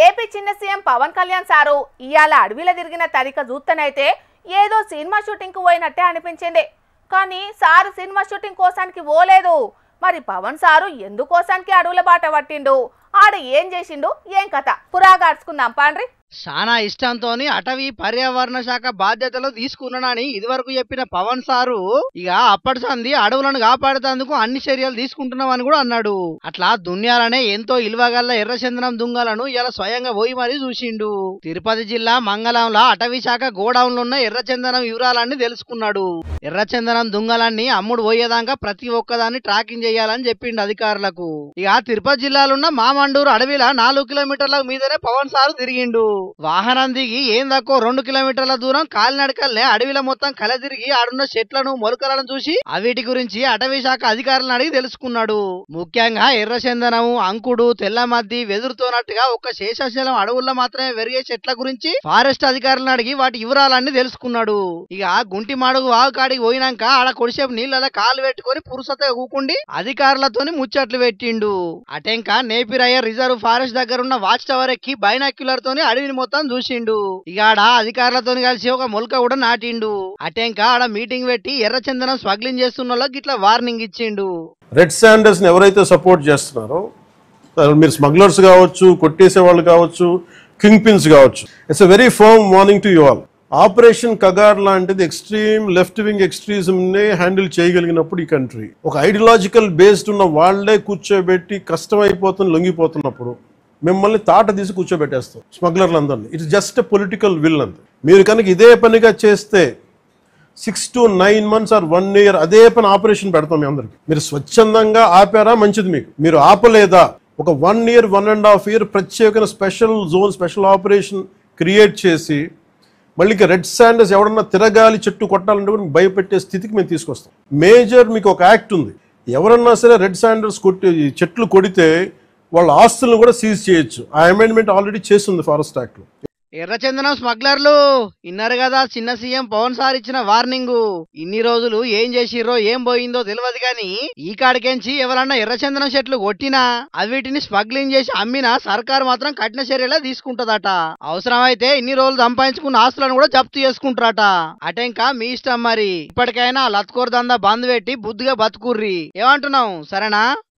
AP చిన్న CM Pawan Kalyan sir ఇయాల అడవిలో తిరిగిన తరిక చూస్తేనైతే ఏదో సినిమా షూటింగ్ కు పోయినట్టే అనిపించింది. కానీ సారు సినిమా షూటింగ్ కోసానికి పోలేదు. మరి పవన్ సారు ఎందుకోసానికి అడవుల బాట పట్టిండు, ఆడ ఏం చేసిండు, ఏం కథ పురాగా అడుచుకుందాం పాండ్రి. చాలా ఇష్టంతోని అటవీ పర్యావరణ శాఖ బాధ్యతలు తీసుకున్నానని ఇదివరకు చెప్పిన పవన్ సారు ఇక అప్పటి సంది అడవులను కాపాడుతందుకు అన్ని చర్యలు తీసుకుంటున్నామని కూడా అన్నాడు. అట్లా దున్యాలనే ఎంతో ఇలువగల్ల ఎర్రచందనం దుంగలను ఇలా స్వయంగా పోయి మరీ చూసిండు. తిరుపతి జిల్లా మంగళంలో అటవీ శాఖ గోడౌన్లో ఉన్న ఎర్రచందనం వివరాలన్నీ తెలుసుకున్నాడు. ఎర్రచందనం దుంగలన్నీ అమ్ముడు పోయేదాకా ప్రతి ఒక్కదాన్ని ట్రాకింగ్ చేయాలని చెప్పిండు అధికారులకు. ఇక తిరుపతి జిల్లాలో మామండూరు అడవిలో 4 కిలోమీటర్ల మీదనే పవన్ సారు తిరిగిండు. వాహనం దిగి ఏం తక్కువ 2 కిలోమీటర్ల దూరం కాలినడకల్నే అడవిలో మొత్తం కల తిరిగి ఆడున్న చెట్లను మొలకలను చూసి అవిటి గురించి అటవీ శాఖ అధికారులను అడిగి తెలుసుకున్నాడు. ముఖ్యంగా ఎర్రచందనం, అంకుడు, తెల్లమద్ది వెదురుతోనట్టుగా ఒక్క శేషాచలం అడవుల్లో మాత్రమే పెరిగే చెట్ల గురించి ఫారెస్ట్ అధికారులను అడిగి వాటి వివరాలన్నీ తెలుసుకున్నాడు. ఇక గుంటి మాడుగు వాగు కాడికి పోయినాక ఆడ కొడిసేపు నీళ్ళ కాలు పెట్టుకుని పురుసతగా కూకుండి అధికారులతోని ముచ్చట్లు పెట్టిండు. అటెంక నేపిరయ్య రిజర్వ్ ఫారెస్ట్ దగ్గర ఉన్న వాచ్ టవర్ ఎక్కి బైనాక్యులర్ తోని అడవిని మొత్తం చూసిండు. ఇక ఆడ అధికారులతో కలిసి ఒక మొలక కూడా నాటిండు. అటెంక ఆడ మీటింగ్ పెట్టి ఎర్రచందనం స్మగ్లింగ్ చేస్తున్న వాళ్ళకి ఇట్లా వార్నింగ్ ఇచ్చిండు. రెడ్ శాండర్స్ ని ఎవరైతే సపోర్ట్ చేస్తున్నారో మీరు స్మగ్లర్స్ కావచ్చు, కొట్టేసే వాళ్ళు కావచ్చు, కింగ్ పిన్స్ కావచ్చు, it's a very firm warning to you all. Operation Kagar లాంటిది ఎక్స్ట్రీమ్ లెఫ్ట్ వింగ్ ఎక్స్ట్రీజం నే హ్యాండిల్ చేయగలిగినప్పుడు ఈ కంట్రీ ఒక ఐడియాలజికల్ బేస్డ్ ఉన్న వాళ్లే కూర్చోబెట్టి కష్టమైపోతున్న లొంగిపోతున్నప్పుడు మిమ్మల్ని తాట తీసి కూర్చోబెట్టేస్తాం స్మగ్లర్లందరినీ. It's just a political will అంతే. మీరు కనుక ఇదే పనిగా చేస్తే 6 to 9 months ఆర్ 1 year అదే పని ఆపరేషన్ పెడతాం మీ అందరికి. మీరు స్వచ్ఛందంగా ఆపారా మంచిది, మీరు ఆపలేదా ఒక 1 year 1.5 year ప్రత్యేకమైన special zone special operation create చేసి మళ్ళీ రెడ్ శాండర్స్ ఎవడన్నా తిరగాలి చెట్టు కొట్టాలంటే కూడా భయపెట్టే స్థితికి మేము తీసుకొస్తాం. మేజర్ మీకు ఒక యాక్ట్ ఉంది, ఎవరన్నా సరే రెడ్ శాండర్స్ చెట్లు కొడితే వాళ్ళ ఆస్తులను కూడా సీజ్ చేయొచ్చు. ఆ అమెండ్మెంట్ ఆల్రెడీ చేస్తుంది ఫారెస్ట్ యాక్ట్ లో. ఎర్రచందనం స్మగ్లర్లు ఇన్నారు కదా చిన్న సీఎం పవన్ సార్ ఇచ్చిన వార్నింగ్. ఇన్ని రోజులు ఏం చేసిర్రో ఏం పోయిందో తెలియదు గాని ఈ కాడికెంచి ఎవరన్నా ఎర్రచందనం చెట్లు కొట్టినా అవిటిని స్మగ్లింగ్ చేసి అమ్మినా సర్కారు మాత్రం కఠిన చర్యలా తీసుకుంటదట. అవసరమైతే ఇన్ని రోజులు సంపాదించుకున్న ఆస్తులను కూడా జప్తు చేసుకుంటారట. అటెంకా మీ ఇష్టం మరి. ఇప్పటికైనా లత్కోర్ దందా బంద్ పెట్టి బుద్ధిగా బతుకుర్రి. ఏమంటున్నావు, సరేనా?